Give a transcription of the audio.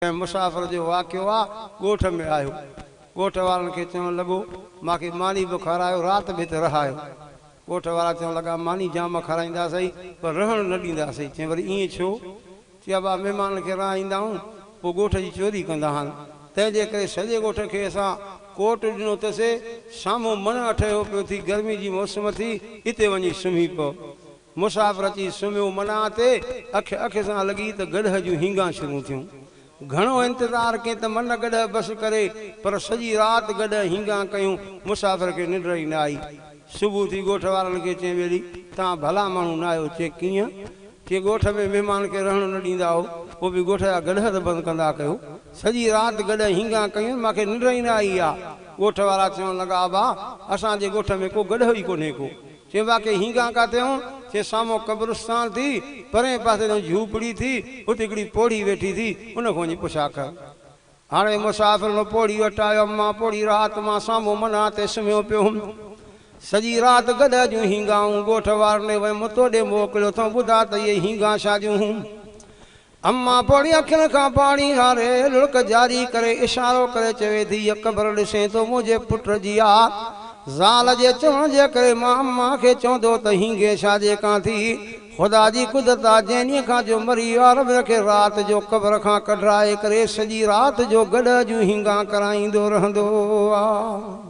मुसाफ़िर जो वाक़ियो आहे ॻोठ में आयो। ॻोठ वारनि खे चवणु लॻो मूंखे मानी बि खारायो, राति बि हिते रहायो। ॻोठ वारा चवणु लॻा मानी जाम खाराईंदासीं पर रहणु न ॾींदासीं। चई वरी ईअं छो? चई अबा महिमान खे रहाईंदा आहियूं पोइ ॻोठ जी चोरी कंदा आहिनि, तंहिंजे करे सॼे ॻोठ खे असां कोट ॾिनो अथसि। साम्हूं मन ठहियो पियो थी, गर्मी जी मौसम थी, हिते वञी सुम्ही पियो। मुसाफ़िर अची सुम्हियो मना ते, अख सां लॻी त गॾह जूं हींगा शुरू थियूं। घणो इंतज़ारु कई त मन गॾह बस करे, पर सॼी राति गॾह हींगा कयूं, मुसाफ़िर खे निंड ई न आई। सुबुह थी ॻोठ वारनि खे चई वेली तव्हां भला माण्हू न आहियो। चई कीअं? चई ॻोठ में महिमान खे रहणु न ॾींदा हो, पोइ बि ॻोठ जा गॾह त बंदि कंदा कयो। सॼी राति गॾह हींगा कयूं, मूंखे निंड ई न आई आहे। ॻोठ वारा चवणु लॻा अबा असांजे ॻोठ में को गॾह ई कोन्हे को। चई बाक़ी हींगा किथे हूं? चई साम्हूं कब्रिस्तान थी, परे पासे झूपड़ी थी, उते हिकिड़ी पोड़ी वेठी थी, उन खां वञी पुछा कर। हाणे मुसाफ़िर न पोड़ी वटि आयो। मां पोड़ी राति मां साम्हूं मना ते सुम्हियो पियो हुउमि। सॼी राति गॾह जूं हींगाऊं ॻोठ वारनि वरी मूं तोॾे मोकिलियो अथऊं, ॿुधा त इहे हींगा छा जूं हूं। अम्मा पोड़ी अखियुनि खां पाणी हारे लुड़क जारी करे इशारो करे चवे थी हीअ क़बर ॾिसे थो मुंहिंजे पुट जी आहे। ज़ाल जे चवण जे करे मां अम्मा खे चवंदो त हींगे छाजे कां थी। ख़ुदा जी कुदरत आहे, जंहिं ॾींहं खां जो मरी वियो आहे रब खे राति जो क़बर खां कढाए करे सॼी राति जो गॾह जूं हींगा कराईंदो रहंदो आहे।